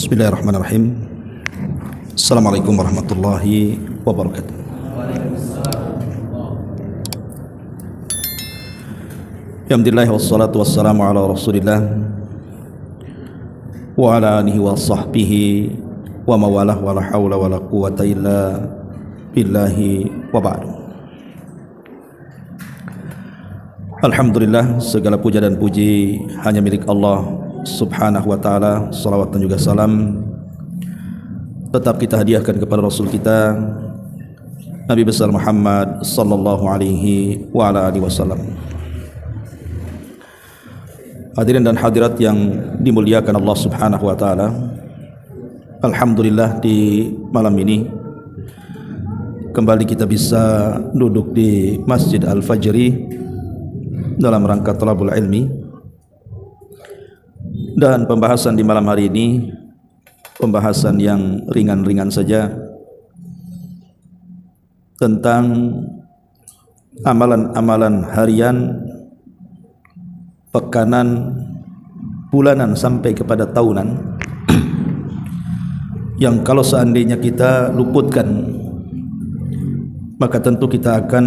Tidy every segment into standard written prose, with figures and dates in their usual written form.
Bismillahirrahmanirrahim. Assalamualaikum warahmatullahi wabarakatuh. Alhamdulillah wassalatu wassalamu ala Rasulillah wa ala alihi wa sahbihi wa mawalah wa la hawla wa la quwwata illa billahi wa ba'du. Alhamdulillah, segala puja dan puji hanya milik Allah Subhanahu wa ta'ala. Salawat dan juga salam tetap kita hadiahkan kepada Rasul kita Nabi besar Muhammad sallallahu alaihi wa ala alihi wasallam. Hadirin dan hadirat yang dimuliakan Allah Subhanahu wa ta'ala, alhamdulillah di malam ini kembali kita bisa duduk di Masjid Al-Fajri dalam rangka thalabul ilmi. Dan pembahasan di malam hari ini pembahasan yang ringan-ringan saja tentang amalan-amalan harian, pekanan, bulanan sampai kepada tahunan yang kalau seandainya kita luputkan maka tentu kita akan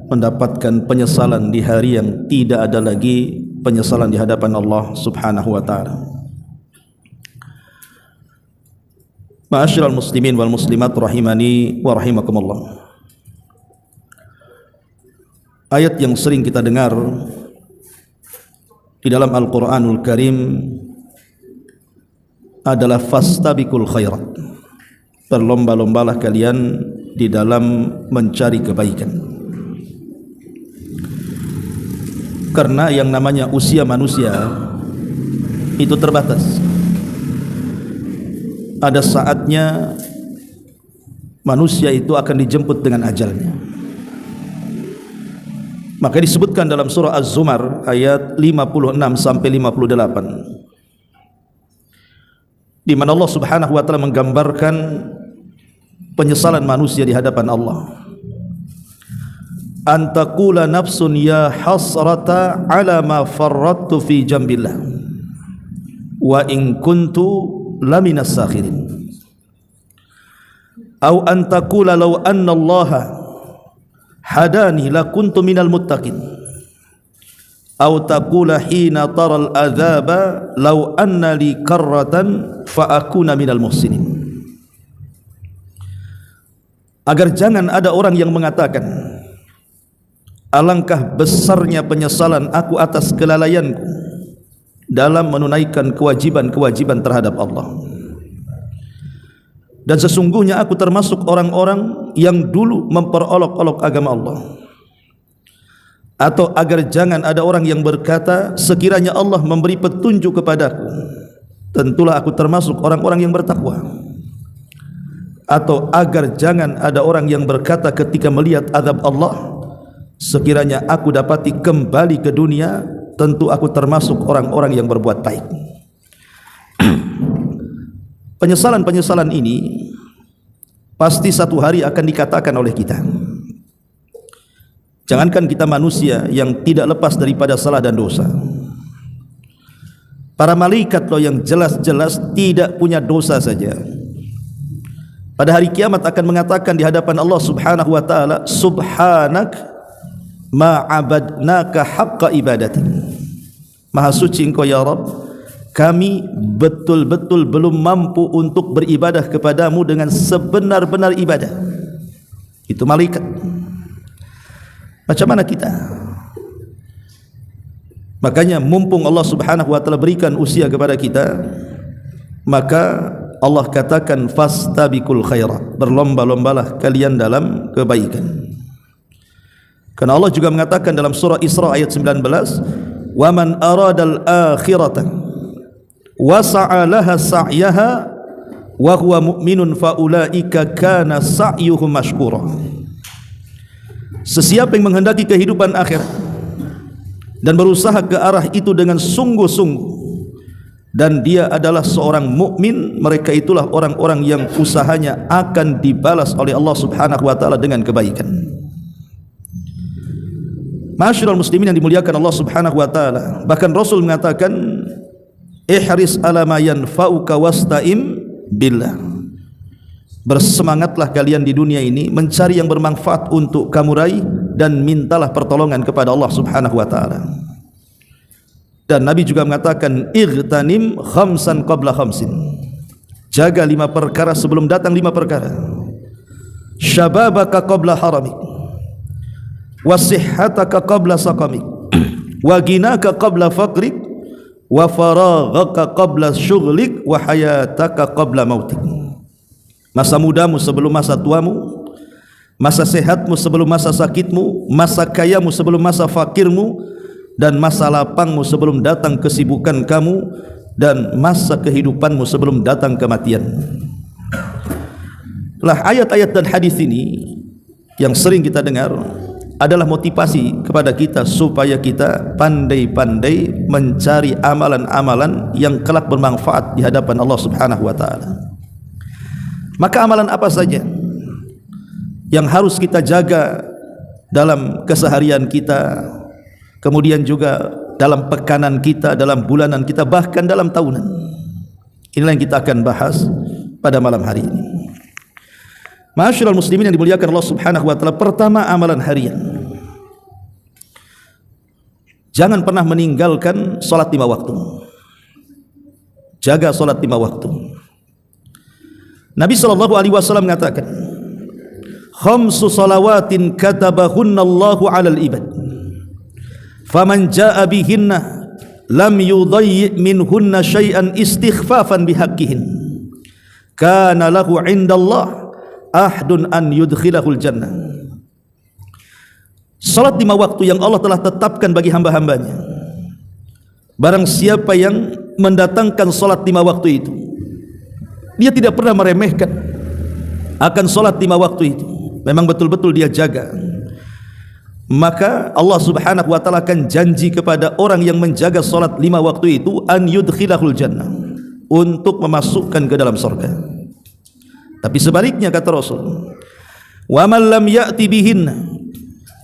mendapatkan penyesalan di hari yang tidak ada lagi penyesalan di hadapan Allah Subhanahu wa ta'ala. Ma'asyiral muslimin wal muslimat rahimani wa rahimakumullah. Ayat yang sering kita dengar di dalam Al-Qur'anul Karim adalah fastabiqul khairat. Berlomba-lombalah kalian di dalam mencari kebaikan. Karena yang namanya usia manusia itu terbatas. Ada saatnya manusia itu akan dijemput dengan ajalnya. Maka disebutkan dalam surah Az-Zumar ayat 56 sampai 58, di mana Allah Subhanahu wa ta'ala menggambarkan penyesalan manusia di hadapan Allah. Antakula nafsun ya hasrata ala ma farrattu fi jambillah wa in kuntu laminas sakhirin, au antakula law anna allaha hadani lakuntu minal muttaqin, au taqula hina taral adzaba law anna li karratan fa akuna minal muhsinin. Agar jangan ada orang yang mengatakan, alangkah besarnya penyesalan aku atas kelalaianku dalam menunaikan kewajiban-kewajiban terhadap Allah. Dan sesungguhnya aku termasuk orang-orang yang dulu memperolok-olok agama Allah. Atau agar jangan ada orang yang berkata, sekiranya Allah memberi petunjuk kepadaku, tentulah aku termasuk orang-orang yang bertakwa. Atau agar jangan ada orang yang berkata ketika melihat azab Allah, sekiranya aku dapati kembali ke dunia, tentu aku termasuk orang-orang yang berbuat baik. Penyesalan-penyesalan ini pasti satu hari akan dikatakan oleh kita. Jangankan kita manusia yang tidak lepas daripada salah dan dosa, para malaikat loh yang jelas-jelas tidak punya dosa saja, pada hari kiamat akan mengatakan di hadapan Allah Subhanahu wa ta'ala, subhanak ma'abadnaka haqqa ibadatik. Maha suci engkau ya Rabb, kami betul-betul belum mampu untuk beribadah kepadamu dengan sebenar-benar ibadah. Itu malaikat. Macam mana kita? Makanya mumpung Allah Subhanahu wa ta'ala berikan usia kepada kita, maka Allah katakan fastabiqul khairat, berlomba-lombalah kalian dalam kebaikan. Karena Allah juga mengatakan dalam surah Isra ayat 19, wa man aradal akhirata wa sa'a laha sa'yaha wa huwa mu'minun fa ulaika kana sa'yuhum mashkura. Sesiapa yang menghendaki kehidupan akhirat dan berusaha ke arah itu dengan sungguh-sungguh, dan dia adalah seorang mukmin, mereka itulah orang-orang yang usahanya akan dibalas oleh Allah Subhanahu wa ta'ala dengan kebaikan. Ma'asyiral muslimin yang dimuliakan Allah Subhanahu wa ta'ala, bahkan Rasul mengatakan, ihris ala ma yanfa'uka wasta'im billah. Bersemangatlah kalian di dunia ini mencari yang bermanfaat untuk kamu raih, dan mintalah pertolongan kepada Allah Subhanahu wa taala. Dan Nabi juga mengatakan, igtanim khamsan qabla khamsin. Jaga 5 perkara sebelum datang 5 perkara. Syababaka qabla haramik, wa sihhataka qabla saqamik, wa ginaka qabla faqrik, wa faraghaka qabla syughlik, wa hayataka qabla mautik. Masa mudamu sebelum masa tuamu, masa sehatmu sebelum masa sakitmu, masa kayamu sebelum masa fakirmu, dan masa lapangmu sebelum datang kesibukan kamu, dan masa kehidupanmu sebelum datang kematian. Lah ayat-ayat dan hadis ini yang sering kita dengar adalah motivasi kepada kita supaya kita pandai-pandai mencari amalan-amalan yang kelak bermanfaat di hadapan Allah Subhanahu wa taala. Maka amalan apa saja yang harus kita jaga dalam keseharian kita, kemudian juga dalam pekanan kita, dalam bulanan kita, bahkan dalam tahunan? Inilah yang kita akan bahas pada malam hari ini. Ma'asyiral muslimin yang dimuliakan Allah Subhanahu wa taala, pertama amalan harian. Jangan pernah meninggalkan salat 5 waktu. Jaga salat 5 waktu. Nabi sallallahu alaihi wasallam mengatakan, khamsu salawatin katabahunallahu 'alal ibad. Faman jaa'a bihinna lam yudayyi' minhunna syai'an istighfafan bihaqqihin kana lahu 'indallah ahdun an yudkhilahul jannah. Salat 5 waktu yang Allah telah tetapkan bagi hamba-hambanya. Barang siapa yang mendatangkan salat 5 waktu itu, dia tidak pernah meremehkan akan salat 5 waktu itu, memang betul-betul dia jaga, maka Allah Subhanahu wa taala akan janji kepada orang yang menjaga salat 5 waktu itu, an yudkhilahul jannah, untuk memasukkan ke dalam surga. Tapi sebaliknya kata Rasul, wa man lam ya'ti bihinna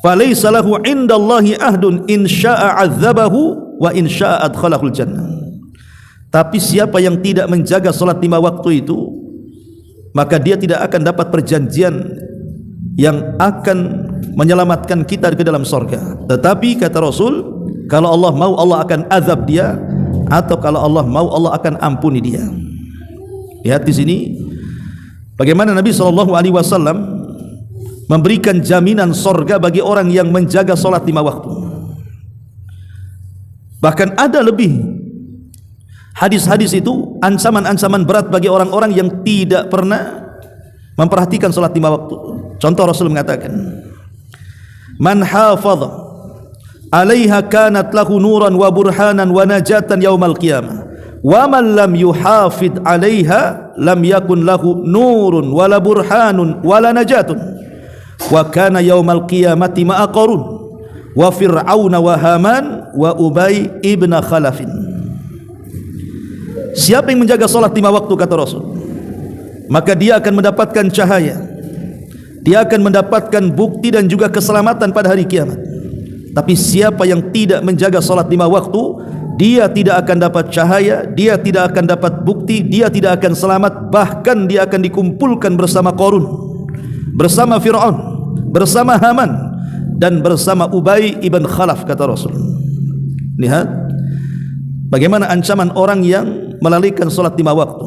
falaysa lahu 'indallahi ahdun in syaa'a 'adzabahu wa in syaa'a adkhalahul jannah. Tapi siapa yang tidak menjaga salat 5 waktu itu, maka dia tidak akan dapat perjanjian yang akan menyelamatkan kita ke dalam surga. Tetapi kata Rasul, kalau Allah mau, Allah akan azab dia, atau kalau Allah mau, Allah akan ampuni dia. Lihat di sini bagaimana Nabi SAW memberikan jaminan surga bagi orang yang menjaga salat 5 waktu. Bahkan ada lebih hadis-hadis itu ancaman-ancaman berat bagi orang-orang yang tidak pernah memperhatikan salat 5 waktu. Contoh, Rasul mengatakan, man hafadha 'alaiha kanat lahu nuran wa burhanan wa najatan yaumal qiyamah, wa man lam yuhafid 'alaiha lam yakun lahu nurun wala burhanun wala najatun, wa kana yaumal qiyamati ma'a qarun wa fir'auna wa haman wa ubay ibn khalafin. Siapa yang menjaga salat 5 waktu kata Rasul, maka dia akan mendapatkan cahaya, dia akan mendapatkan bukti dan juga keselamatan pada hari kiamat. Tapi siapa yang tidak menjaga salat 5 waktu, dia tidak akan dapat cahaya, dia tidak akan dapat bukti, dia tidak akan selamat, bahkan dia akan dikumpulkan bersama Qarun, bersama Fir'aun, bersama Haman, dan bersama Ubay ibn Khalaf kata Rasul. Lihat bagaimana ancaman orang yang melalaikan salat 5 waktu.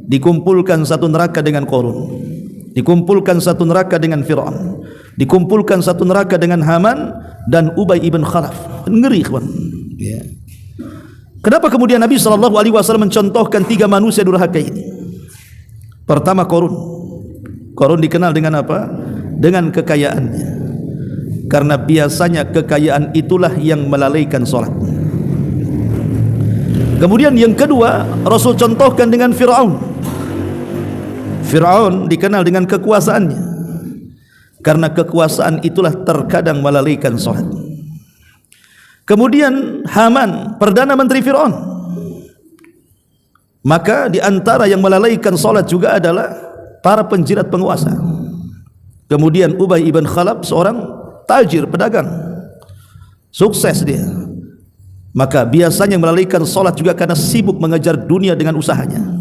Dikumpulkan satu neraka dengan Qarun, dikumpulkan satu neraka dengan Fir'aun, dikumpulkan satu neraka dengan Haman dan Ubay ibn Khalaf. Ngeri kawan ya. Kenapa kemudian Nabi SAW mencontohkan 3 manusia durhaka ini? Pertama, Qarun. Qarun dikenal dengan apa? Dengan kekayaannya, karena biasanya kekayaan itulah yang melalaikan salat. Kemudian yang kedua, Rasul contohkan dengan Fir'aun. Fir'aun dikenal dengan kekuasaannya, karena kekuasaan itulah terkadang melalaikan salat. Kemudian Haman, Perdana Menteri Fir'aun, maka di antara yang melalaikan salat juga adalah para penjilat penguasa. Kemudian Ubay ibn Khalaf, seorang tajir pedagang, sukses dia, maka biasanya melalaikan salat juga karena sibuk mengejar dunia dengan usahanya.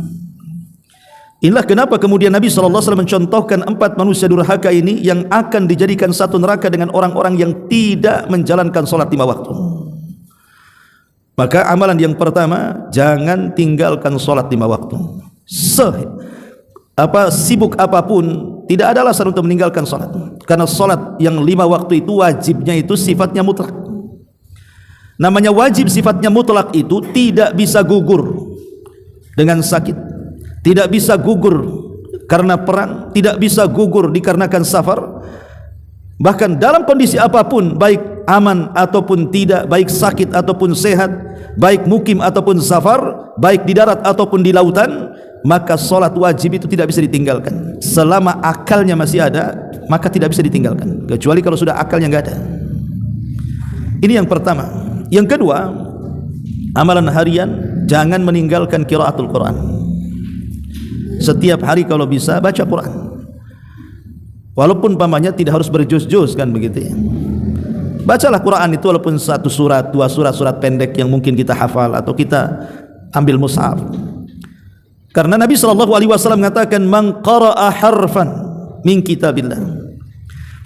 Inilah kenapa kemudian Nabi SAW mencontohkan 4 manusia durhaka ini yang akan dijadikan satu neraka dengan orang-orang yang tidak menjalankan solat 5 waktu. Maka amalan yang pertama, jangan tinggalkan solat 5 waktu. Sibuk apapun, tidak ada alasan untuk meninggalkan solat. Karena solat yang 5 waktu itu wajibnya itu sifatnya mutlak. Namanya wajib sifatnya mutlak itu tidak bisa gugur dengan sakit, tidak bisa gugur karena perang, tidak bisa gugur dikarenakan safar. Bahkan dalam kondisi apapun, baik aman ataupun tidak, baik sakit ataupun sehat, baik mukim ataupun safar, baik di darat ataupun di lautan, maka solat wajib itu tidak bisa ditinggalkan. Selama akalnya masih ada, maka tidak bisa ditinggalkan, kecuali kalau sudah akalnya nggak ada. Ini yang pertama. Yang kedua, amalan harian, jangan meninggalkan qiraatul Quran. Setiap hari kalau bisa baca Quran, walaupun pamannya tidak harus berjuz-juz kan begitu ya. Bacalah Quran itu walaupun 1 surat, 2 surat, surat pendek yang mungkin kita hafal atau kita ambil mushaf. Karena Nabi SAW mengatakan, man qara'a harfan min kitabillah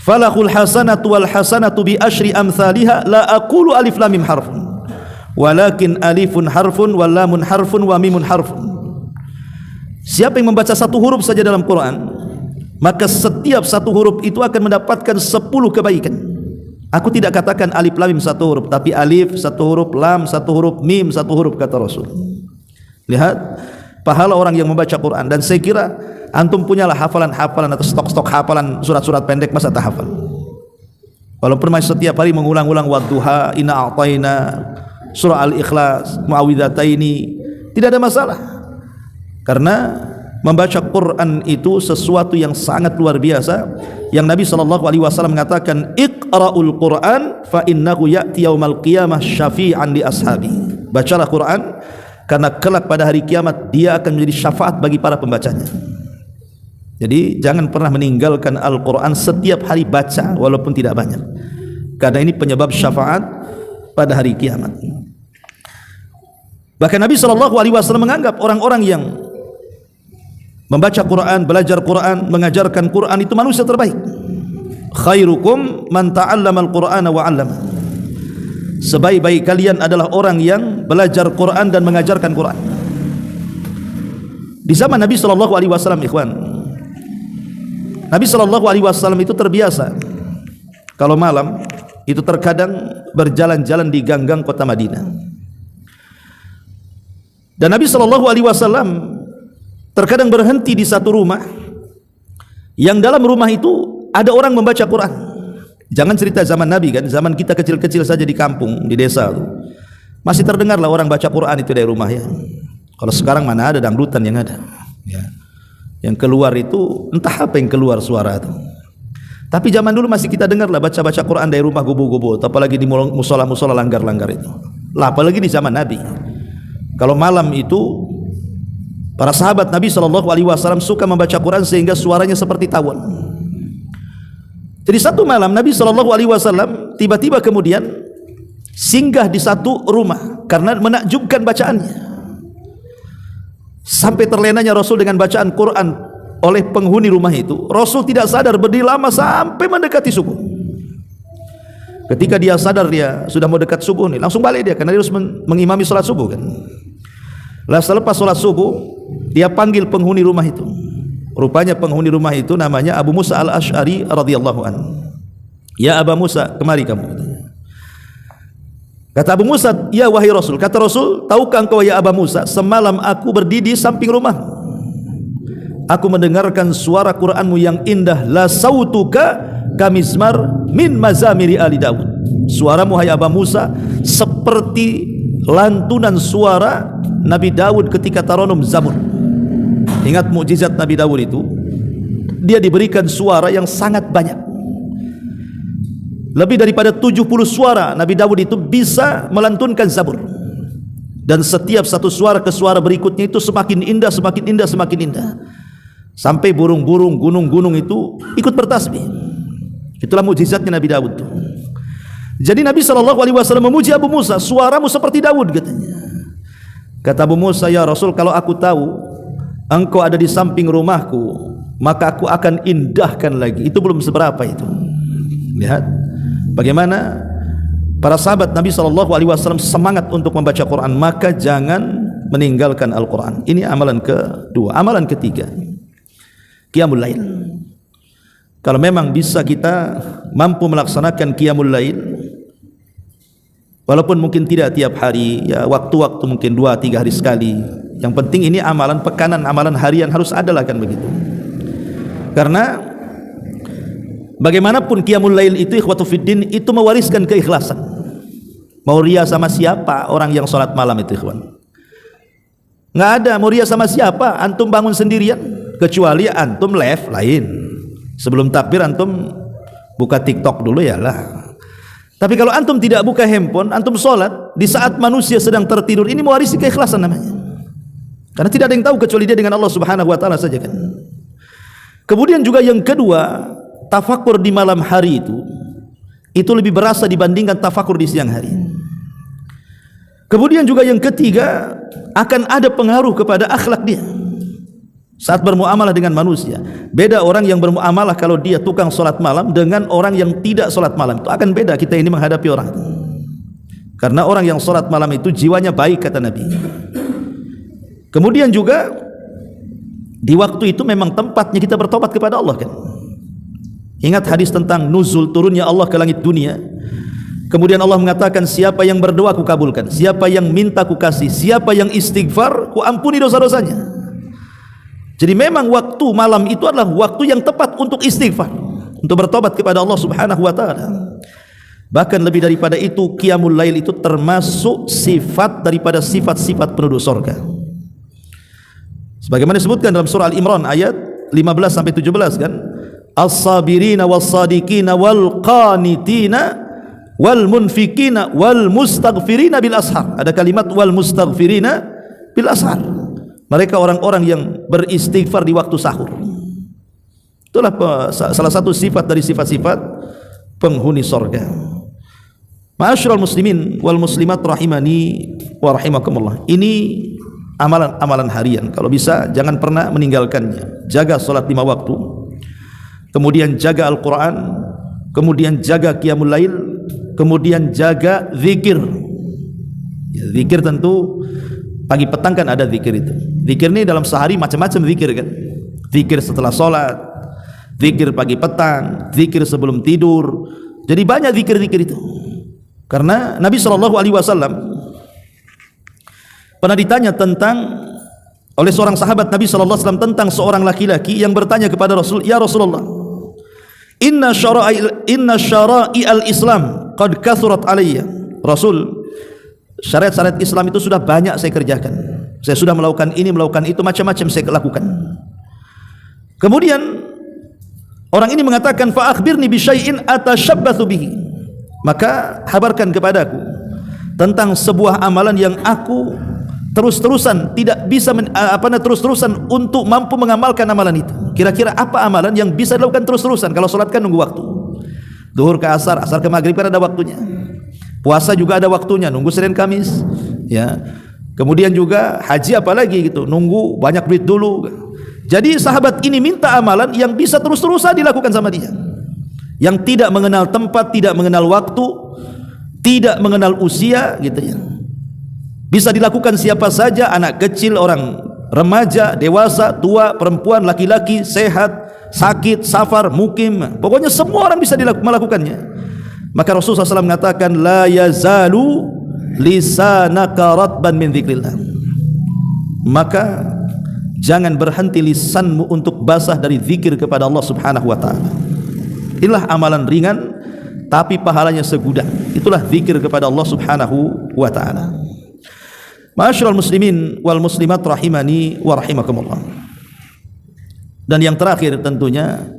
falahul hasanatu wal hasanatu bi asyri amthaliha, la aqulu alif lam mim harfun walakin alifun harfun wal lamun harfun wa mimun harfun. Siapa yang membaca 1 huruf saja dalam Quran, maka setiap 1 huruf itu akan mendapatkan 10 kebaikan. Aku tidak katakan alif lam mim 1 huruf, tapi alif 1 huruf, lam 1 huruf, mim 1 huruf, kata Rasul. Lihat pahala orang yang membaca Quran. Dan saya kira antum punyalah hafalan-hafalan atau stok-stok hafalan surat-surat pendek, masa tak hafal? Walaupun masih setiap hari mengulang-ulang wadduha, inna a'tayna, surah al-ikhlas, muawwidhataini, tidak ada masalah. Karena membaca Quran itu sesuatu yang sangat luar biasa, yang Nabi SAW mengatakan, iqra'ul Quran fa innahu ya'ti yaumal qiyamah syafi'an li ashabi. Bacalah Quran, karena kelak pada hari kiamat dia akan menjadi syafaat bagi para pembacanya. Jadi jangan pernah meninggalkan Al-Quran, setiap hari baca walaupun tidak banyak, karena ini penyebab syafaat pada hari kiamat. Bahkan Nabi SAW menganggap orang-orang yang membaca Quran, belajar Quran, mengajarkan Quran itu manusia terbaik. Khairukum man ta'allama al-Qur'ana wa 'allama. Sebaik-baik kalian adalah orang yang belajar Quran dan mengajarkan Quran. Di zaman Nabi SAW, ikhwan, Nabi SAW itu terbiasa kalau malam itu terkadang berjalan-jalan di gang-gang kota Madinah. Dan Nabi SAW terkadang berhenti di satu rumah, yang dalam rumah itu ada orang membaca Quran. Jangan cerita zaman Nabi kan, zaman kita kecil-kecil saja di kampung, di desa itu masih terdengarlah orang baca Quran itu dari rumah ya. Kalau sekarang mana ada dangdutan yang ada ya. Yang keluar itu entah apa yang keluar suara itu. Tapi zaman dulu masih kita dengarlah baca-baca Quran dari rumah gubu-gubu, apalagi di musola-musola langgar-langgar itu. Lah apalagi di zaman Nabi. Kalau malam itu para sahabat Nabi SAW suka membaca Quran sehingga suaranya seperti tawon. Jadi satu malam Nabi SAW tiba-tiba kemudian singgah di satu rumah karena menakjubkan bacaannya. Sampai terlenanya Rasul dengan bacaan Quran oleh penghuni rumah itu. Rasul tidak sadar, berdiri lama sampai mendekati subuh. Ketika dia sadar dia sudah mau dekat subuh nih, langsung balik dia karena dia harus mengimami sholat subuh kan. Lalu selepas sholat subuh dia panggil penghuni rumah itu. Rupanya penghuni rumah itu namanya Abu Musa al-Ash'ari radhiyallahu anhu. Ya Abu Musa, kemari kamu. Kata Abu Musa, ya wahai Rasul. Kata Rasul, tahukah engkau ya Abu Musa, semalam aku berdiri di samping rumah, aku mendengarkan suara Quranmu yang indah. La sautuka kamizmar min mazamiri ali Daud. Suaramu hai Abu Musa seperti lantunan suara Nabi Daud ketika taranum Zabur. Ingat mukjizat Nabi Daud itu, dia diberikan suara yang sangat banyak. Lebih daripada 70 suara Nabi Daud itu bisa melantunkan Zabur. Dan setiap satu suara ke suara berikutnya itu semakin indah, semakin indah, semakin indah. Sampai burung-burung, gunung-gunung itu ikut bertasbih. Itulah mukjizatnya Nabi Daud itu. Jadi Nabi SAW memuji Abu Musa, suaramu seperti Daud katanya. Kata Abu Musa, ya Rasul, kalau aku tahu engkau ada di samping rumahku, maka aku akan indahkan lagi. Itu belum seberapa itu. Lihat bagaimana para sahabat Nabi SAW semangat untuk membaca Quran, maka jangan meninggalkan Al-Quran. Ini amalan kedua. Amalan ketiga, Qiyamul Lail. Kalau memang bisa kita mampu melaksanakan Qiyamul Lail, walaupun mungkin tidak tiap hari, ya waktu-waktu mungkin 2-3 hari sekali. Yang penting ini amalan pekanan, amalan harian harus adalah kan begitu. Karena bagaimanapun Qiyamul Lail itu ikhwatu fiddin itu mewariskan keikhlasan. Mau ria sama siapa orang yang sholat malam itu ikhwan? Nggak ada. Mau ria sama siapa? Antum bangun sendirian, kecuali antum live lain. Sebelum takbir antum buka TikTok dulu ya lah. Tapi kalau antum tidak buka handphone, antum sholat di saat manusia sedang tertidur, ini mewarisi keikhlasan namanya. Karena tidak ada yang tahu kecuali dia dengan Allah Subhanahu wa taala saja kan. Kemudian juga yang kedua, tafakur di malam hari itu lebih berasa dibandingkan tafakur di siang hari. Kemudian juga yang ketiga, akan ada pengaruh kepada akhlak dia saat bermuamalah dengan manusia. Beda orang yang bermuamalah kalau dia tukang sholat malam dengan orang yang tidak sholat malam, itu akan beda kita ini menghadapi orang. Karena orang yang sholat malam itu jiwanya baik kata Nabi. Kemudian juga di waktu itu memang tempatnya kita bertobat kepada Allah kan. Ingat hadis tentang nuzul turunnya Allah ke langit dunia. Kemudian Allah mengatakan, siapa yang berdoa ku kabulkan, siapa yang minta ku kasih, siapa yang istighfar ku ampuni dosa-dosanya. Jadi memang waktu malam itu adalah waktu yang tepat untuk istighfar, untuk bertobat kepada Allah Subhanahu wa taala. Bahkan lebih daripada itu, Qiyamul Lail itu termasuk sifat daripada sifat-sifat penduduk surga. Sebagaimana disebutkan dalam surah Al-Imran ayat 15 sampai 17 kan, as-sabirina was-sadiqina wal qanitina wal munfikina wal mustaghfirina bil ashar. Ada kalimat wal mustaghfirina bil ashar. Mereka orang-orang yang beristighfar di waktu sahur. Itulah salah satu sifat dari sifat-sifat penghuni surga. Ma'asyiral muslimin wal muslimat rahimani wa rahimakumullah. Ini amalan-amalan harian. Kalau bisa jangan pernah meninggalkannya. Jaga salat 5 waktu. Kemudian jaga Al-Quran, kemudian jaga Qiyamul Lail, kemudian jaga zikir. Ya, zikir tentu pagi petang kan ada zikir itu. Zikir ini dalam sehari macam-macam zikir kan. Zikir setelah sholat, zikir pagi petang, zikir sebelum tidur. Jadi banyak zikir-zikir itu. Karena Nabi SAW pernah ditanya oleh seorang sahabat Nabi SAW tentang seorang laki-laki yang bertanya kepada Rasul, ya Rasulullah, Inna syara'i al-Islam qad kathurat alayya. Rasul, syariat-syariat Islam itu sudah banyak saya kerjakan. Saya sudah melakukan ini, melakukan itu, macam-macam saya lakukan. Kemudian orang ini mengatakan, fa akhbirni bi syai'in atashabbathu bihi. Maka habarkan kepadaku tentang sebuah amalan yang aku terus-terusan tidak bisa terus-terusan untuk mampu mengamalkan amalan itu. Kira-kira apa amalan yang bisa dilakukan terus-terusan? Kalau sholat kan nunggu waktu, zuhur ke asar, asar ke maghrib kan ada waktunya. Puasa juga ada waktunya, nunggu Senin Kamis ya. Kemudian juga haji apalagi gitu, nunggu banyak duit dulu. Jadi sahabat ini minta amalan yang bisa terus-terusan dilakukan sama dia, yang tidak mengenal tempat, tidak mengenal waktu, tidak mengenal usia gitu ya. Bisa dilakukan siapa saja, anak kecil, orang remaja, dewasa, tua, perempuan, laki-laki, sehat, sakit, safar, mukim, pokoknya semua orang bisa melakukannya. Maka Rasulullah SAW mengatakan, la yazalu lisanaka ratban min dzikrillah. Maka jangan berhenti lisanmu untuk basah dari zikir kepada Allah Subhanahu wa taala. Inilah amalan ringan tapi pahalanya segudang. Itulah zikir kepada Allah Subhanahu wa taala. Ma'asyiral muslimin wal muslimat rahimani wa rahimakumullah. Dan yang terakhir tentunya,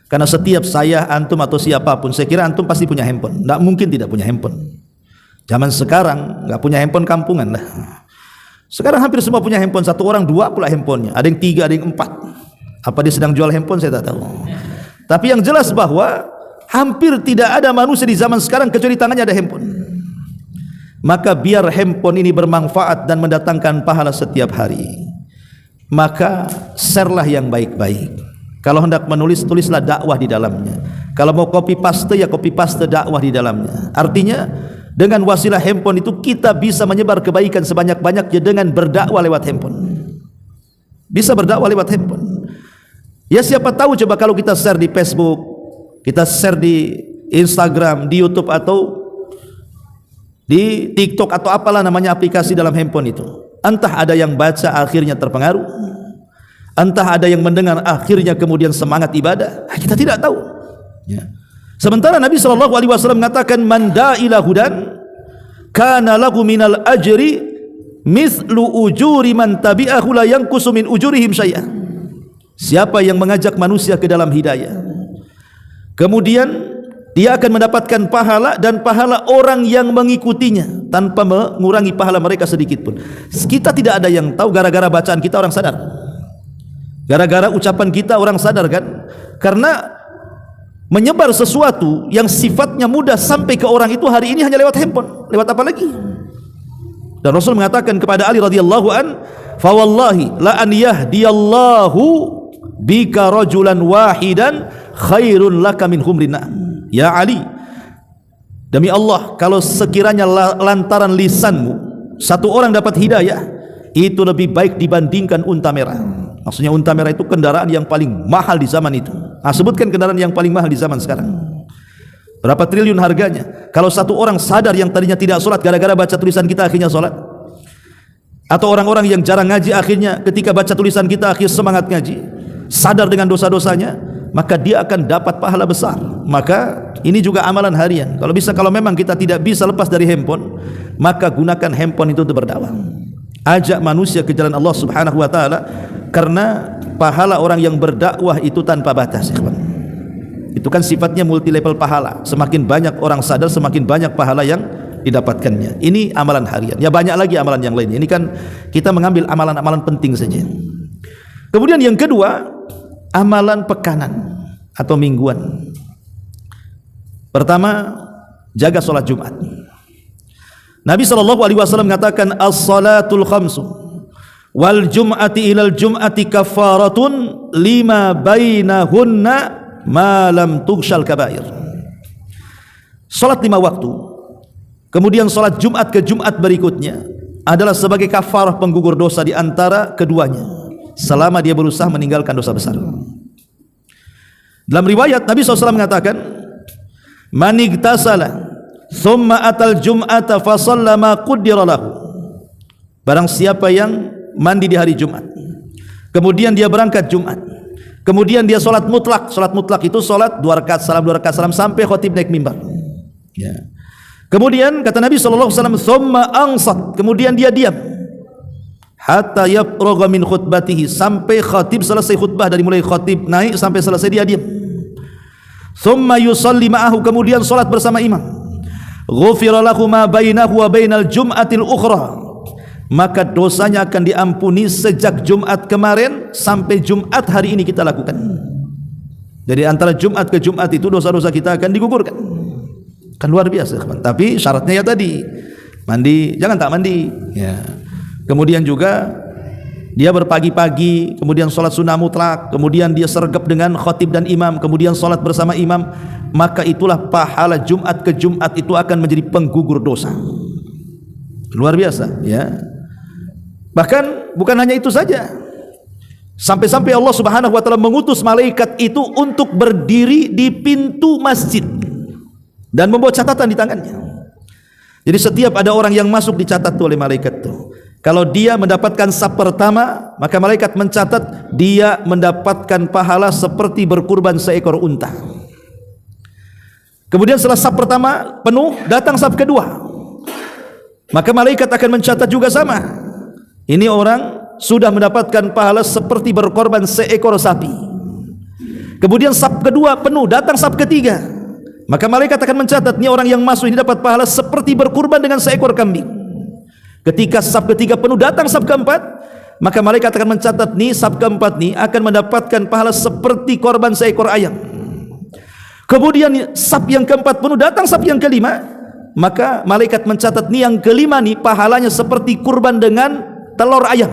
karena setiap saya, antum atau siapapun, saya kira antum pasti punya handphone. Tidak mungkin tidak punya handphone. Zaman sekarang nggak punya handphone kampungan lah. Sekarang hampir semua punya handphone, 1 orang 2 pula handphonenya. Ada yang 3, ada yang 4. Apa dia sedang jual handphone saya tak tahu. Tapi yang jelas bahwa hampir tidak ada manusia di zaman sekarang kecuali tangannya ada handphone. Maka biar handphone ini bermanfaat dan mendatangkan pahala setiap hari. maka share-lah yang baik-baik. Kalau hendak menulis, tulislah dakwah di dalamnya. Kalau mau copy paste, ya copy paste dakwah di dalamnya. Artinya dengan wasilah handphone itu kita bisa menyebar kebaikan sebanyak-banyaknya dengan berdakwah lewat handphone. Bisa berdakwah lewat handphone. Ya siapa tahu coba kalau kita share di Facebook, kita share di Instagram, di YouTube atau di TikTok atau apalah namanya aplikasi dalam handphone itu. Entah ada yang baca akhirnya terpengaruh, entah ada yang mendengar akhirnya kemudian semangat ibadah. Kita tidak tahu. Ya. Sementara Nabi SAW mengatakan, man da'ila hudan kana lahu minal ajri mithlu ujuri man tabi'ahu la yanqusu min ujurihim syai'ah. Siapa yang mengajak manusia ke dalam hidayah, kemudian dia akan mendapatkan pahala dan pahala orang yang mengikutinya tanpa mengurangi pahala mereka sedikit pun. Kita tidak ada yang tahu, gara-gara bacaan kita orang sadar, gara-gara ucapan kita orang sadar kan. Karena menyebar sesuatu yang sifatnya mudah sampai ke orang itu hari ini hanya lewat handphone. Lewat apa lagi? Dan Rasul mengatakan kepada Ali radhiyallahu an, fa wallahi la an yahdiyallahu bika rajulan wahidan khairun laka min humrin na'am. Ya Ali, demi Allah, kalau sekiranya lantaran lisanmu satu orang dapat hidayah, itu lebih baik dibandingkan unta merah. Maksudnya unta merah itu kendaraan yang paling mahal di zaman itu. Nah, sebutkan kendaraan yang paling mahal di zaman sekarang. Berapa triliun harganya? Kalau satu orang sadar yang tadinya tidak sholat, gara-gara baca tulisan kita akhirnya sholat. Atau orang-orang yang jarang ngaji, akhirnya ketika baca tulisan kita akhirnya semangat ngaji, sadar dengan dosa-dosanya, maka dia akan dapat pahala besar. Maka ini juga amalan harian. Kalau memang kita tidak bisa lepas dari handphone, maka gunakan handphone itu untuk berdakwah. Ajak manusia ke jalan Allah Subhanahu wa taala, karena pahala orang yang berdakwah itu tanpa batas, ikhwan. Itu kan sifatnya multi level pahala. Semakin banyak orang sadar, semakin banyak pahala yang didapatkannya. Ini amalan harian. Ya banyak lagi amalan yang lainnya. Ini kan kita mengambil amalan-amalan penting saja. Kemudian yang kedua, amalan pekanan atau mingguan. Pertama, jaga sholat Jumat. Nabi SAW mengatakan, as-salatul khamsu wal jum'ati ilal jum'ati kafaratun lima bainahunna ma lam tughshal kabair. Sholat 5 waktu, kemudian sholat Jumat ke Jumat berikutnya adalah sebagai kafarah penggugur dosa di antara keduanya, selama dia berusaha meninggalkan dosa besar. Dalam riwayat Nabi SAW mengatakan, man igtasala thumma atal jum'ata fa shalla ma qaddara lahu. Barang siapa yang mandi di hari Jumat, kemudian dia berangkat Jumat, kemudian dia sholat mutlak. Sholat mutlak itu sholat 2 rakaat salam sampai khatib naik mimbar. Ya. Kemudian kata Nabi SAW, thumma ansat, kemudian dia diam hatta yafragha min khutbatihi, sampai khatib selesai khutbah. Dari mulai khatib naik sampai selesai dia diam. Thumma yusalli ma'ahu, kemudian salat bersama imam. Ghufira lahu ma bainahu wa bainal jum'atil ukhra, maka dosanya akan diampuni sejak Jumat kemarin sampai Jumat hari ini kita lakukan. Jadi antara Jumat ke Jumat itu dosa-dosa kita akan digugurkan. Kan luar biasa, teman. Tapi syaratnya ya tadi, mandi, jangan tak mandi. Ya. Kemudian juga dia berpagi-pagi, kemudian sholat sunnah mutlak, kemudian dia sergap dengan khatib dan imam, kemudian sholat bersama imam, maka itulah pahala Jumat ke Jumat itu akan menjadi penggugur dosa. Luar biasa, ya. Bahkan bukan hanya itu saja, sampai-sampai Allah Subhanahu wa taala mengutus malaikat itu untuk berdiri di pintu masjid dan membawa catatan di tangannya. Jadi setiap ada orang yang masuk dicatat oleh malaikat itu. Kalau dia mendapatkan saf pertama, maka malaikat mencatat dia mendapatkan pahala seperti berkurban seekor unta. Kemudian setelah saf pertama penuh, datang saf kedua, maka malaikat akan mencatat juga sama. Ini orang sudah mendapatkan pahala seperti berkorban seekor sapi. Kemudian saf kedua penuh, datang saf ketiga, maka malaikat akan mencatat ini orang yang masuk ini dapat pahala seperti berkurban dengan seekor kambing. Ketika saf ketiga penuh, datang saf keempat, maka malaikat akan mencatat nih saf keempat nih akan mendapatkan pahala seperti korban seekor ayam. Kemudian saf yang keempat penuh, datang saf yang kelima, maka malaikat mencatat nih yang kelima nih pahalanya seperti kurban dengan telur ayam.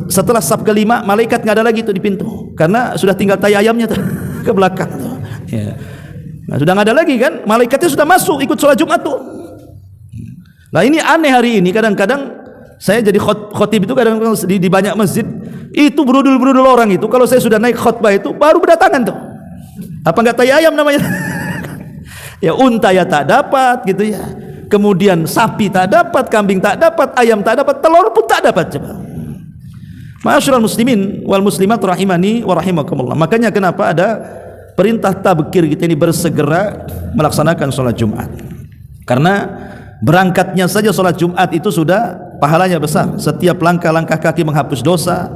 Setelah saf kelima, malaikat nggak ada lagi tuh di pintu, karena sudah tinggal tai ayamnya tuh ke belakang tuh. Ya. Nah, sudah nggak ada lagi kan, malaikatnya sudah masuk ikut sholat Jumat tuh. Nah ini aneh hari ini, kadang-kadang saya jadi khotib itu kadang-kadang di banyak masjid itu berudul-berudul orang itu, kalau saya sudah naik khotbah itu baru berdatangan tuh. Apa nggak tai ayam namanya? Ya unta ya tak dapat gitu ya. Kemudian sapi tak dapat, kambing tak dapat, ayam tak dapat, telur pun tak dapat. Coba. Ma'asyiral muslimin wal muslimat rahimani wa rahimakumullah. Makanya kenapa ada perintah tabkir kita ini bersegera melaksanakan sholat Jumat. Karena berangkatnya saja sholat Jumat itu sudah pahalanya besar. Setiap langkah-langkah kaki menghapus dosa,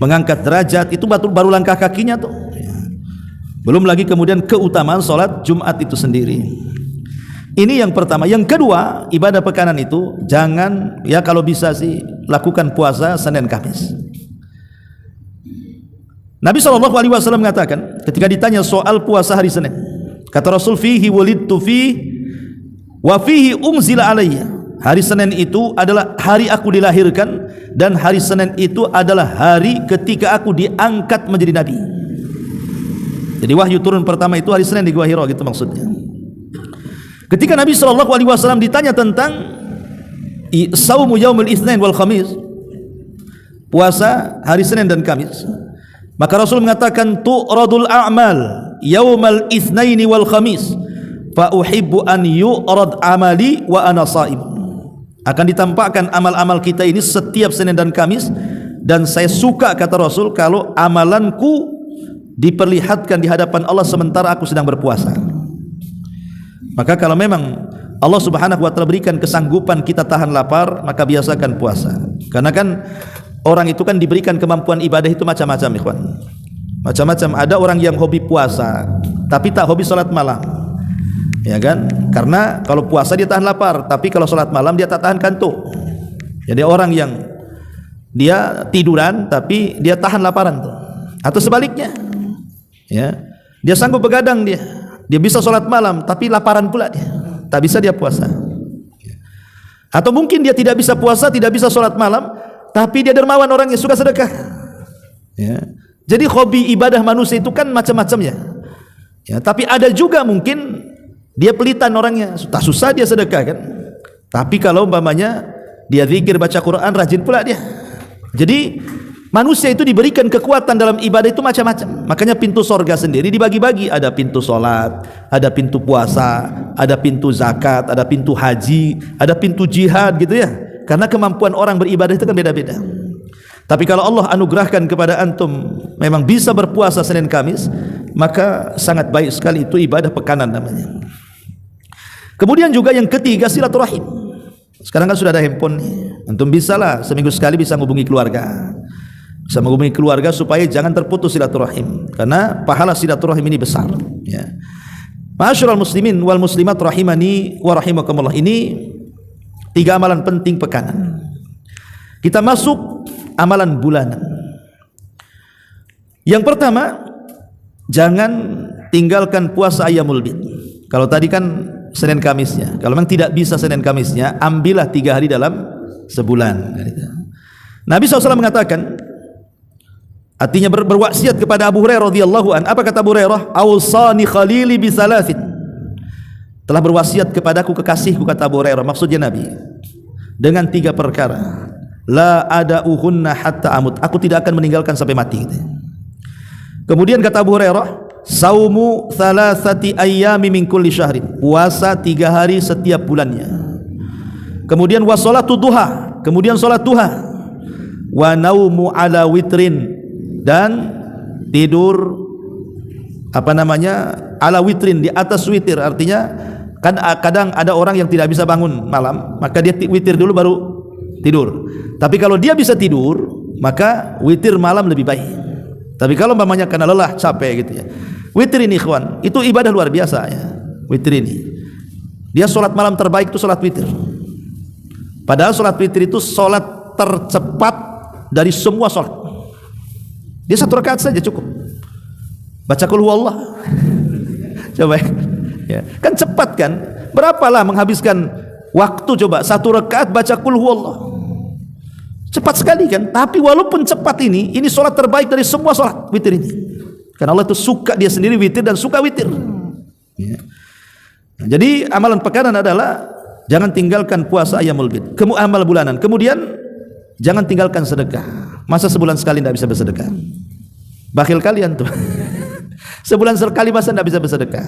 mengangkat derajat, itu baru langkah kakinya tuh. Belum lagi kemudian keutamaan sholat Jumat itu sendiri. Ini yang pertama. Yang kedua, ibadah pekanan itu jangan, ya kalau bisa sih lakukan puasa Senin Kamis. Nabi SAW mengatakan ketika ditanya soal puasa hari Senin, kata Rasul, fihi wulidtu fi wa fihi unzila alayya. Hari Senin itu adalah hari aku dilahirkan, dan hari Senin itu adalah hari ketika aku diangkat menjadi nabi. Jadi wahyu turun pertama itu hari Senin di Gua Hira, gitu maksudnya. Ketika Nabi SAW ditanya tentang saumu yaumul itsnain wal khamis, puasa hari Senin dan Kamis, maka Rasul mengatakan tu'radul a'mal yaumal itsnaini wal khamis fa uhibbu an yu'rad amali wa ana shaim. Akan ditampakkan amal-amal kita ini setiap Senin dan Kamis, dan saya suka, kata Rasul, kalau amalanku diperlihatkan di hadapan Allah sementara aku sedang berpuasa. Maka kalau memang Allah Subhanahu wa taala berikan kesanggupan kita tahan lapar, maka biasakan puasa. Karena kan orang itu kan diberikan kemampuan ibadah itu macam-macam, ikhwan. Macam-macam. Ada orang yang hobi puasa tapi tak hobi salat malam. Ya kan? Karena kalau puasa dia tahan lapar, tapi kalau salat malam dia tak tahan kantuk. Jadi orang yang dia tiduran tapi dia tahan laparan tuh. Atau sebaliknya. Ya. Dia sanggup begadang dia. Dia bisa sholat malam tapi laparan pula dia, tak bisa dia puasa. Atau mungkin dia tidak bisa puasa, tidak bisa sholat malam, tapi dia dermawan, orang yang suka sedekah. Ya. Jadi hobi ibadah manusia itu kan macam-macam ya. Ya, tapi ada juga mungkin dia pelitan orangnya, tak susah dia sedekah kan. Tapi kalau umpamanya dia zikir, baca Quran, rajin pula dia. Jadi manusia itu diberikan kekuatan dalam ibadah itu macam-macam. Makanya pintu sorga sendiri dibagi-bagi. Ada pintu sholat, ada pintu puasa, ada pintu zakat, ada pintu haji, ada pintu jihad gitu ya. Karena kemampuan orang beribadah itu kan beda-beda. Tapi kalau Allah anugerahkan kepada antum memang bisa berpuasa Senin Kamis, maka sangat baik sekali, itu ibadah pekanan namanya. Kemudian juga yang ketiga, silaturahim. Sekarang kan sudah ada handphone nih. Antum bisa lah seminggu sekali bisa menghubungi keluarga. Bisa menghubungi keluarga supaya jangan terputus silaturahim, karena pahala silaturahim ini besar ya. Ma'asyiral muslimin wal muslimat rahimani wa rahimakumullah. Ini 3 amalan penting pekanan. Kita masuk amalan bulanan. Yang pertama, jangan tinggalkan puasa ayyamul bid. Kalau tadi kan Senin Kamisnya, kalau memang tidak bisa Senin Kamisnya, ambillah 3 hari dalam sebulan. Nabi SAW mengatakan, artinya berwasiat kepada Abu Hurairah radhiyallahu an. Apa kata Abu Hurairah? Awsani khalili bi thalathin. Telah berwasiat kepadaku kekasihku, kata Abu Hurairah, maksudnya Nabi, dengan 3 perkara. La ada'uhunna hatta amut. Aku tidak akan meninggalkan sampai mati. Kemudian kata Abu Hurairah, saumu thalathati ayyami min kulli syahrin. Puasa 3 hari setiap bulannya. Kemudian wa salatu duha. Kemudian salat duha. Wa naumu ala witrin. Dan tidur ala witrin, di atas witir. Artinya kan kadang ada orang yang tidak bisa bangun malam, maka dia witir dulu baru tidur. Tapi kalau dia bisa tidur, maka witir malam lebih baik. Tapi kalau umpamanya karena lelah, capek gitu ya, witir ini ikhwan, itu ibadah luar biasa ya. Witir ini, dia sholat malam terbaik itu sholat witir. Padahal sholat witir itu sholat tercepat dari semua sholat. Dia 1 rakaat saja cukup. Baca qul huwallah. Coba ya. Kan cepat kan? Berapalah menghabiskan waktu coba 1 rakaat baca qul huwallah. Cepat sekali kan? Tapi walaupun cepat ini solat terbaik dari semua solat witir ini. Karena Allah itu suka dia sendiri witir dan suka witir. Ya. Jadi amalan pekanan adalah jangan tinggalkan puasa ayyamul bid, amal bulanan. Kemudian jangan tinggalkan sedekah. Masa sebulan sekali tidak bisa bersedekah? Bakhil kalian tuh. Sebulan sekali masa tidak bisa bersedekah?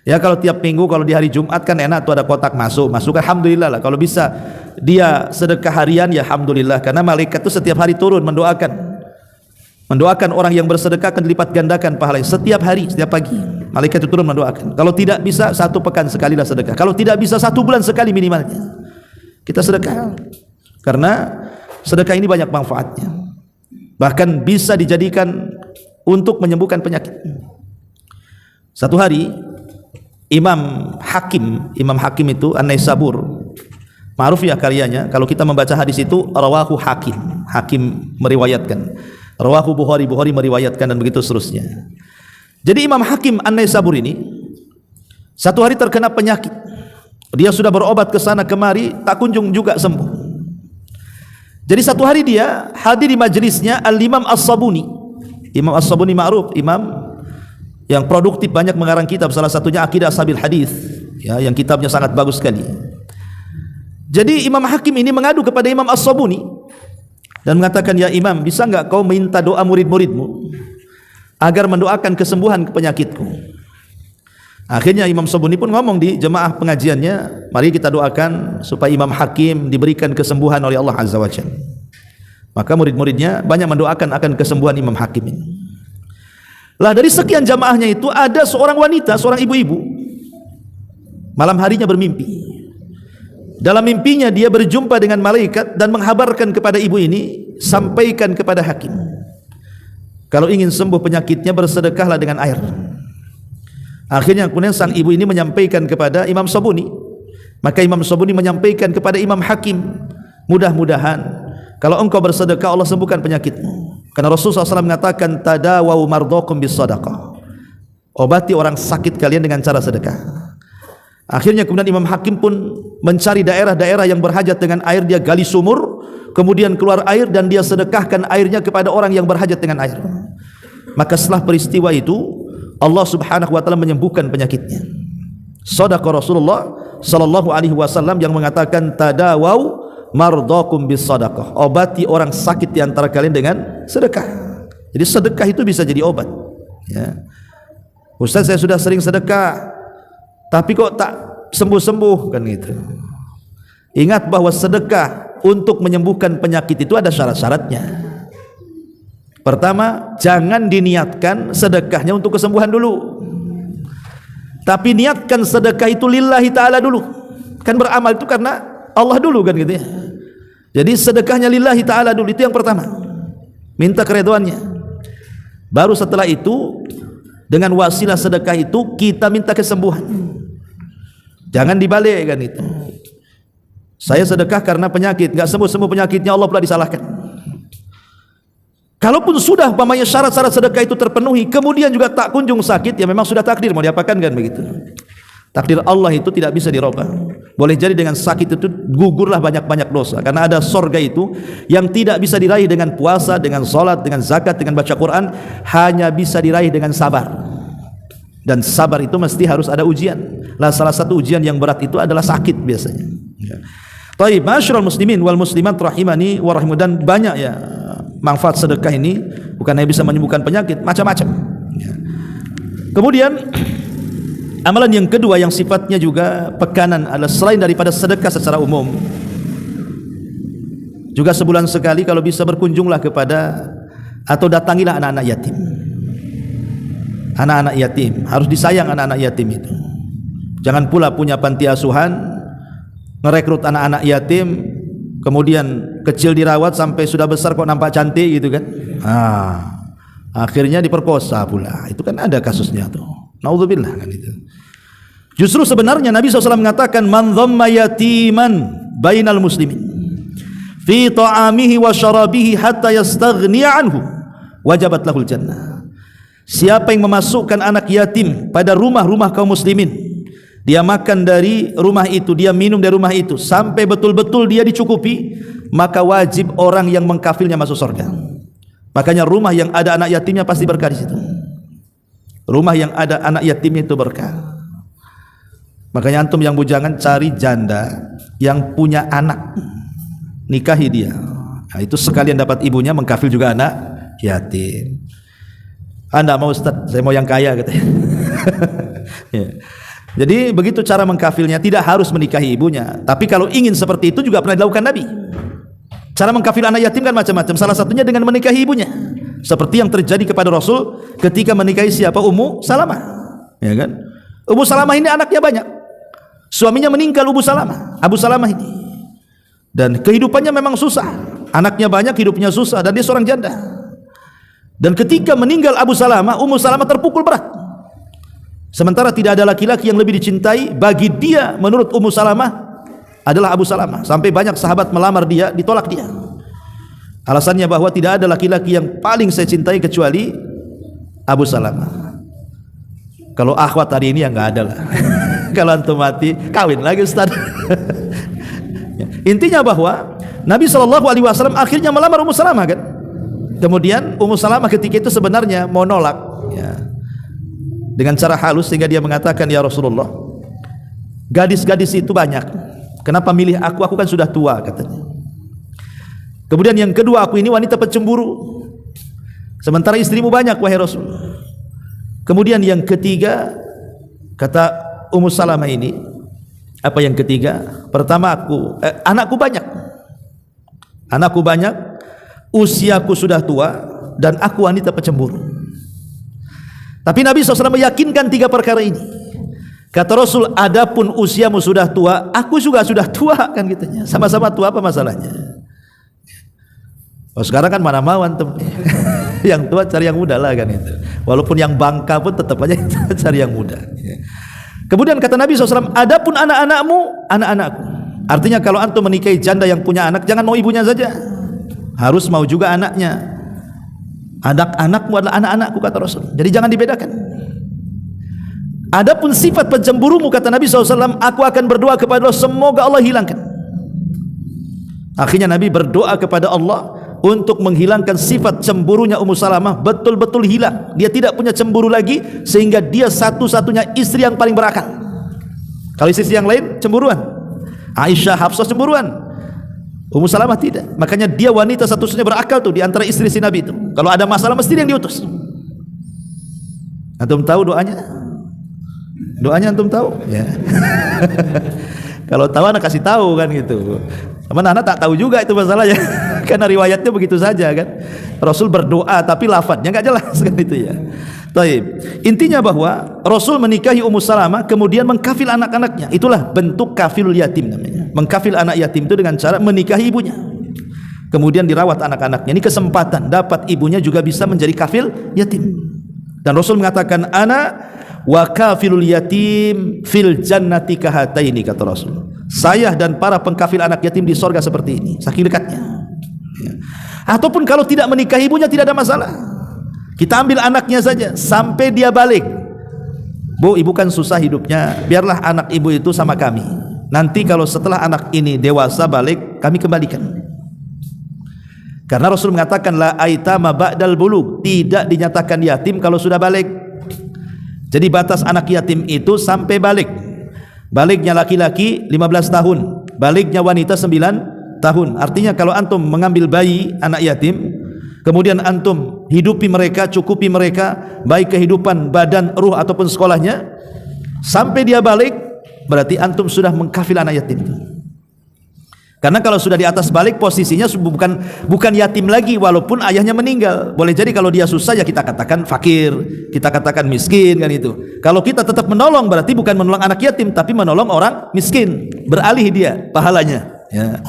Ya kalau tiap minggu, kalau di hari Jumat kan enak tuh ada kotak masuk alhamdulillah lah. Kalau bisa dia sedekah harian ya alhamdulillah, karena malaikat itu setiap hari turun mendoakan orang yang bersedekah akan dilipat gandakan pahalanya setiap hari, setiap pagi malaikat itu turun mendoakan. Kalau tidak bisa 1 pekan sekali lah sedekah, kalau tidak bisa 1 bulan sekali minimalnya kita sedekah, karena sedekah ini banyak manfaatnya, bahkan bisa dijadikan untuk menyembuhkan penyakit. Satu hari Imam Hakim itu An-Naisabur, ma'ruf ya karyanya. Kalau kita membaca hadis itu rawahu Hakim meriwayatkan, rawahu Bukhari meriwayatkan, dan begitu seterusnya. Jadi Imam Hakim An-Naisabur ini satu hari terkena penyakit. Dia sudah berobat ke sana kemari, tak kunjung juga sembuh. Jadi satu hari dia hadir di majelisnya Al-Imam As-Sabuni. Imam As-Sabuni ma'ruf, imam yang produktif, banyak mengarang kitab, salah satunya Aqidah Ashabil Hadis, ya, yang kitabnya sangat bagus sekali. Jadi Imam Hakim ini mengadu kepada Imam As-Sabuni dan mengatakan, ya Imam, bisa enggak kau minta doa murid-muridmu agar mendoakan kesembuhan penyakitku? Akhirnya Imam As-Sabuni pun ngomong di jemaah pengajiannya, mari kita doakan supaya Imam Hakim diberikan kesembuhan oleh Allah Azza wa Jalla. Maka murid-muridnya banyak mendoakan akan kesembuhan Imam Hakim ini. Lah dari sekian jamaahnya itu ada seorang wanita, seorang ibu-ibu, malam harinya bermimpi. Dalam mimpinya dia berjumpa dengan malaikat dan menghabarkan kepada ibu ini, sampaikan kepada Hakim, kalau ingin sembuh penyakitnya bersedekahlah dengan air. Akhirnya kemudian sang ibu ini menyampaikan kepada Imam Sabuni, maka Imam Sabuni menyampaikan kepada Imam Hakim, mudah-mudahan kalau engkau bersedekah Allah sembuhkan penyakitmu. Karena Rasulullah SAW mengatakan, tadawau mardokum bis sadaqah, obati orang sakit kalian dengan cara sedekah. Akhirnya kemudian Imam Hakim pun mencari daerah-daerah yang berhajat dengan air, dia gali sumur, kemudian keluar air dan dia sedekahkan airnya kepada orang yang berhajat dengan air. Maka setelah peristiwa itu Allah Subhanahu wa taala menyembuhkan penyakitnya. Shadaqah Rasulullah sallallahu alaihi wasallam yang mengatakan, tadawau mardakum bis sadaqah, obati orang sakit di antara kalian dengan sedekah. Jadi sedekah itu bisa jadi obat, ya. Ustaz, saya sudah sering sedekah tapi kok tak sembuh-sembuh, kan gitu. Ingat bahwa sedekah untuk menyembuhkan penyakit itu ada syarat-syaratnya. Pertama, jangan diniatkan sedekahnya untuk kesembuhan dulu, tapi niatkan sedekah itu lillahi ta'ala dulu. Kan beramal itu karena Allah dulu, kan gitu ya. Jadi sedekahnya lillahi ta'ala dulu, itu yang pertama, minta keridhaannya. Baru setelah itu dengan wasilah sedekah itu kita minta kesembuhan. Jangan dibalik, kan itu. Saya sedekah karena penyakit, enggak sembuh-sembuh penyakitnya, Allah pula disalahkan. Kalaupun sudah umpamanya syarat-syarat sedekah itu terpenuhi, kemudian juga tak kunjung sakit, ya memang sudah takdir, mau diapakan, kan begitu. Takdir Allah itu tidak bisa dirubah. Boleh jadi dengan sakit itu gugurlah banyak-banyak dosa, karena ada sorga itu yang tidak bisa diraih dengan puasa, dengan sholat, dengan zakat, dengan baca Quran, hanya bisa diraih dengan sabar. Dan sabar itu mesti harus ada ujian. Lah salah satu ujian yang berat itu adalah sakit biasanya. Baik, masyarul muslimin wal muslimat rahimani wa rahimudan, banyak ya manfaat sedekah ini, bukan hanya bisa menyembuhkan penyakit, macam-macam. Kemudian amalan yang kedua yang sifatnya juga pekanan adalah selain daripada sedekah secara umum, juga sebulan sekali kalau bisa berkunjunglah kepada atau datangilah anak-anak yatim. Anak-anak yatim, harus disayang anak-anak yatim itu. Jangan pula punya panti asuhan, merekrut anak-anak yatim, kemudian kecil dirawat sampai sudah besar kok nampak cantik gitu kan. Akhirnya diperkosa pula. Itu kan ada kasusnya tuh. Naudzubillah, kan itu. Justru sebenarnya Nabi SAW mengatakan, man dhamma yatiman bainal muslimin fi ta'amihi wa syarabihi hatta yastaghniya anhu wajabat lahul jannah. Siapa yang memasukkan anak yatim pada rumah-rumah kaum muslimin, dia makan dari rumah itu, dia minum dari rumah itu sampai betul-betul dia dicukupi, maka wajib orang yang mengkafilnya masuk surga. Makanya rumah yang ada anak yatimnya pasti berkah di situ. Rumah yang ada anak yatimnya itu berkah. Makanya antum yang bujangan cari janda yang punya anak, nikahi dia. Nah, itu sekalian dapat ibunya, mengkafil juga anak yatim. Anda mau Ustaz, saya mau yang kaya katanya. Ya. Jadi begitu cara mengkafilnya, tidak harus menikahi ibunya. Tapi kalau ingin seperti itu juga pernah dilakukan Nabi. Cara mengkafil anak yatim kan macam-macam. Salah satunya dengan menikahi ibunya. Seperti yang terjadi kepada Rasul ketika menikahi siapa? Ummu Salamah. Ya kan? Ummu Salamah ini anaknya banyak. Suaminya meninggal Abu Salamah ini. Dan kehidupannya memang susah. Anaknya banyak, hidupnya susah, dan dia seorang janda. Dan ketika meninggal Abu Salamah, Ummu Salamah terpukul berat. Sementara tidak ada laki-laki yang lebih dicintai bagi dia menurut Ummu Salamah adalah Abu Salamah. Sampai banyak sahabat melamar dia, ditolak dia. Alasannya bahwa tidak ada laki-laki yang paling saya cintai kecuali Abu Salamah. Kalau akhwat hari ini ya nggak ada lah. Kalau antum mati, kawin lagi Ustaz. Intinya bahwa Nabi SAW akhirnya melamar Ummu Salamah kan. Kemudian Ummu Salamah ketika itu sebenarnya mau nolak ya, dengan cara halus, sehingga dia mengatakan, ya Rasulullah, gadis-gadis itu banyak, kenapa milih aku? Aku kan sudah tua katanya. Kemudian yang kedua, aku ini wanita pencemburu, sementara istrimu banyak wahai Rasul. Kemudian yang ketiga, kata Ummu Salamah ini, apa yang ketiga? Pertama, anakku banyak, usiaku sudah tua, dan aku wanita pencemburu. Tapi Nabi SAW meyakinkan tiga perkara ini. Kata Rasul, adapun usiamu sudah tua, aku juga sudah tua kan katanya. Sama-sama tua, apa masalahnya? Oh, sekarang kan mana mau antum. Yang tua cari yang muda lah kan itu. Walaupun yang bangka pun tetap aja cari yang muda. Kemudian kata Nabi SAW, adapun anak-anakmu, anak-anakku. Artinya kalau antum menikahi janda yang punya anak, jangan mau ibunya saja, harus mau juga anaknya. Anak-anakmu adalah anak-anakku kata Rasul. Jadi jangan dibedakan. Adapun sifat pencemburumu kata Nabi SAW, aku akan berdoa kepada Allah semoga Allah hilangkan. Akhirnya Nabi berdoa kepada Allah untuk menghilangkan sifat cemburunya Ummu Salamah, betul-betul hilang. Dia tidak punya cemburu lagi, sehingga dia satu-satunya istri yang paling berakal. Kalau istri yang lain cemburuan, Aisyah, Hafsah cemburuan, Ummu Salamah tidak. Makanya dia wanita satu-satunya berakal tuh di antara istri si Nabi itu. Kalau ada masalah mesti dia yang diutus. Antum tahu doanya? Doanya antum tahu? Ya. Kalau tahu anak kasih tahu kan gitu. Teman anak tak tahu juga itu masalahnya. Karena riwayatnya begitu saja kan. Rasul berdoa tapi lafadznya enggak jelas kan itu ya. Taib. Intinya bahwa Rasul menikahi Ummu Salamah kemudian mengkafil anak-anaknya. Itulah bentuk kafilul yatim namanya. Mengkafil anak yatim itu dengan cara menikahi ibunya. Kemudian dirawat anak-anaknya. Ini kesempatan dapat ibunya juga bisa menjadi kafil yatim. Dan Rasul mengatakan ana wa kafilul yatim fil jannati kahataini kata Rasul. Saya dan para pengkafil anak yatim di sorga seperti ini, saking dekatnya. Ya. Ataupun kalau tidak menikahi ibunya tidak ada masalah. Kita ambil anaknya saja sampai dia balik. Bu, ibu kan susah hidupnya, biarlah anak ibu itu sama kami. Nanti kalau setelah anak ini dewasa balik, kami kembalikan. Karena Rasul mengatakan la aitama ba'dal bulug, tidak dinyatakan yatim kalau sudah balik. Jadi batas anak yatim itu sampai balik. Baliknya laki-laki 15 tahun, baliknya wanita 9 tahun. Artinya kalau antum mengambil bayi anak yatim, kemudian antum hidupi mereka, cukupi mereka, baik kehidupan badan, ruh ataupun sekolahnya, sampai dia balik, berarti antum sudah mengkafil anak yatim. Karena kalau sudah di atas balik, posisinya bukan yatim lagi walaupun ayahnya meninggal. Boleh jadi kalau dia susah ya kita katakan fakir, kita katakan miskin kan itu. Kalau kita tetap menolong berarti bukan menolong anak yatim tapi menolong orang miskin, beralih dia pahalanya ya.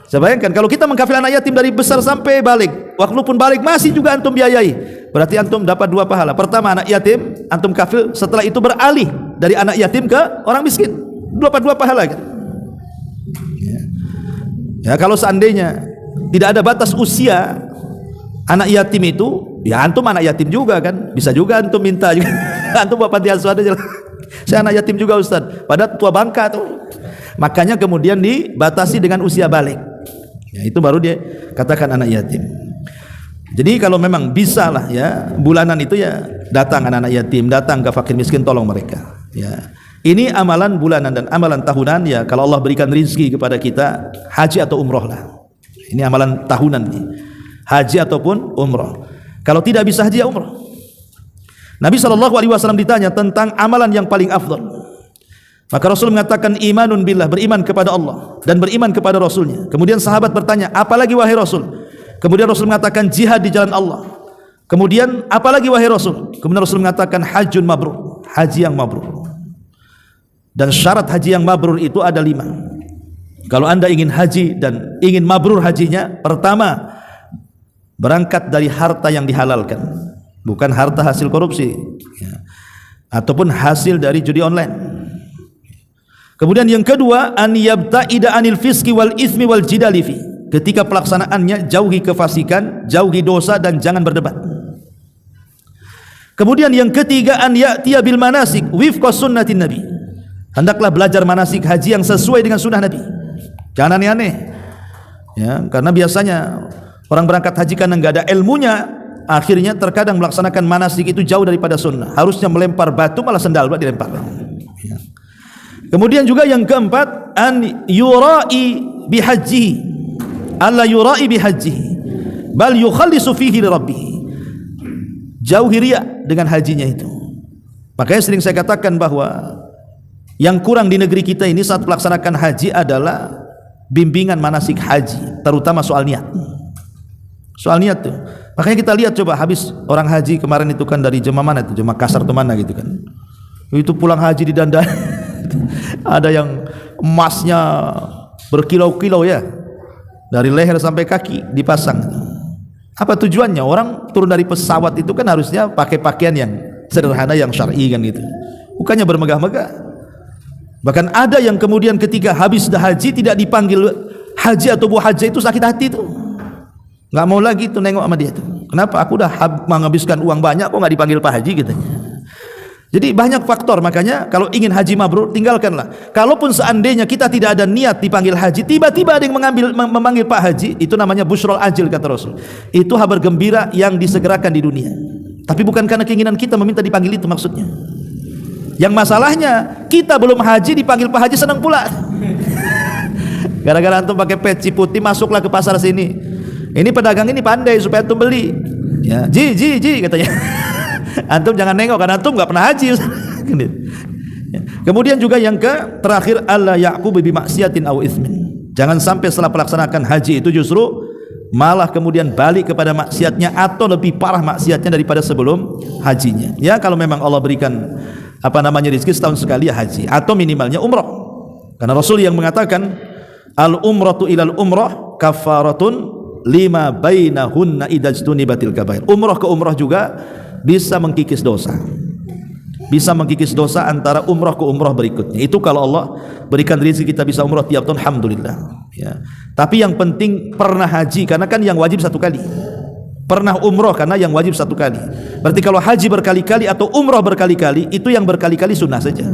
Saya bayangkan kalau kita mengkafil anak yatim dari besar sampai balik, walaupun balik masih juga antum biayai, berarti antum dapat 2 pahala. Pertama anak yatim antum kafil, setelah itu beralih dari anak yatim ke orang miskin, dapat 2 pahala kan. Ya, kalau seandainya tidak ada batas usia anak yatim itu, ya antum anak yatim juga kan, bisa juga antum minta juga. Antum buat panti asuhan aja. Saya anak yatim juga Ustaz, padahal tua bangka tuh. Makanya kemudian dibatasi dengan usia balik. Ya, itu baru dia katakan anak yatim. Jadi kalau memang bisa lah ya, bulanan itu ya datang anak-anak yatim, datang ke fakir miskin, tolong mereka. Ya. Ini amalan bulanan dan amalan tahunan ya, kalau Allah berikan rezeki kepada kita, haji atau umroh lah. Ini amalan tahunan nih. Haji ataupun umroh. Kalau tidak bisa haji ya umroh. Nabi SAW ditanya tentang amalan yang paling afdal. Maka Rasul mengatakan imanun billah, beriman kepada Allah dan beriman kepada Rasulnya. Kemudian sahabat bertanya, apalagi wahai Rasul? Kemudian Rasul mengatakan jihad di jalan Allah. Kemudian apalagi wahai Rasul? Kemudian Rasul mengatakan hajjun mabrur, haji yang mabrur. Dan syarat haji yang mabrur itu ada 5. Kalau anda ingin haji dan ingin mabrur hajinya, pertama berangkat dari harta yang dihalalkan, bukan harta hasil korupsi ya, ataupun hasil dari judi online. Kemudian yang kedua, an yabta'ida anil fiski wal ithmi wal jidali fi. Ketika pelaksanaannya jauhi kefasikan, jauhi dosa dan jangan berdebat. Kemudian yang ketiga, an ya'tiya bil manasik wifqa sunnatin nabi. Hendaklah belajar manasik haji yang sesuai dengan sunnah Nabi. Jangan aneh-aneh. Ya, karena biasanya orang berangkat haji karena enggak ada ilmunya, akhirnya terkadang melaksanakan manasik itu jauh daripada sunnah. Harusnya melempar batu malah sendal dilempar. Ya. Kemudian juga yang keempat, an yura'i bihajjihi, alla yura'i bihajjihi bal yukhallisu fihi li rabbih. Jauhi riya dengan hajinya itu. Makanya sering saya katakan bahwa yang kurang di negeri kita ini saat melaksanakan haji adalah bimbingan manasik haji, terutama soal niat. Soal niat tuh. Makanya kita lihat coba habis orang haji kemarin itu kan dari jemaah mana itu, jemaah Makassar atau mana gitu kan. Itu pulang haji didandani. Ada yang emasnya berkilau-kilau ya, dari leher sampai kaki dipasang. Apa tujuannya? Orang turun dari pesawat itu kan harusnya pakai pakaian yang sederhana, yang syar'i kan gitu, bukannya bermegah-megah. Bahkan ada yang kemudian ketika habis dah haji tidak dipanggil haji atau bu haji itu sakit hati tuh, nggak mau lagi tuh nengok sama dia tuh. Kenapa? Aku udah menghabiskan uang banyak kok nggak dipanggil pak haji katanya. Jadi banyak faktor, makanya kalau ingin haji mabrur tinggalkanlah. Kalaupun seandainya kita tidak ada niat dipanggil haji, tiba-tiba ada yang memanggil Pak Haji, itu namanya busyrul ajil kata Rasul. Itu kabar gembira yang disegerakan di dunia. Tapi bukan karena keinginan kita meminta dipanggil itu maksudnya. Yang masalahnya kita belum haji dipanggil Pak Haji senang pula. Gara-gara antum pakai peci putih masuklah ke pasar sini. Ini pedagang ini pandai supaya antum beli. Ya, ji katanya. Antum jangan nengok karena antum nggak pernah haji. Kemudian juga yang terakhir, alla ya'qubu bi maksiatin aw itsmin. Jangan sampai setelah melaksanakan haji itu justru malah kemudian balik kepada maksiatnya atau lebih parah maksiatnya daripada sebelum hajinya. Ya kalau memang Allah berikan rezeki setahun sekali ya haji atau minimalnya umrah. Karena Rasul yang mengatakan al umratu ilal umrah kafaratun lima bainahunna idajtunibatil kabair. Umrah ke umrah juga bisa mengkikis dosa. Bisa mengkikis dosa antara umrah ke umrah berikutnya. Itu kalau Allah berikan rezeki kita bisa umrah tiap tahun, alhamdulillah. Ya. Tapi yang penting pernah haji, karena kan yang wajib satu kali. Pernah umrah karena yang wajib satu kali. Berarti kalau haji berkali-kali atau umrah berkali-kali, itu yang berkali-kali sunnah saja.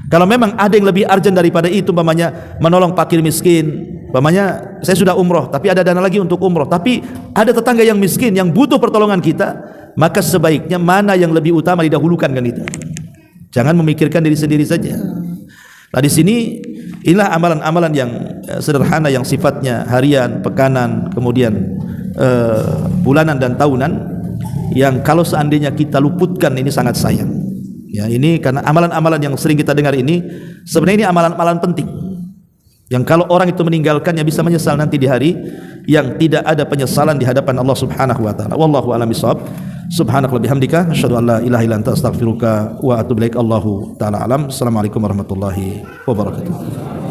Kalau memang ada yang lebih urgent daripada itu, umpamanya menolong fakir miskin, umpamanya saya sudah umrah tapi ada dana lagi untuk umrah, tapi ada tetangga yang miskin yang butuh pertolongan kita, maka sebaiknya mana yang lebih utama didahulukan kan itu. Jangan memikirkan diri sendiri saja. Nah di sini inilah amalan-amalan yang sederhana yang sifatnya harian, pekanan, kemudian bulanan dan tahunan, yang kalau seandainya kita luputkan ini sangat sayang. Ya, ini karena amalan-amalan yang sering kita dengar ini sebenarnya ini amalan-amalan penting yang kalau orang itu meninggalkannya bisa menyesal nanti di hari yang tidak ada penyesalan di hadapan Allah Subhanahu wa taala. Wallahu a'lam bishawab. Subhanaka wa bihamdika asyhadu an la ilaha illa anta astaghfiruka wa atubu ilaik. Allahu taala alam. Assalamualaikum warahmatullahi wabarakatuh.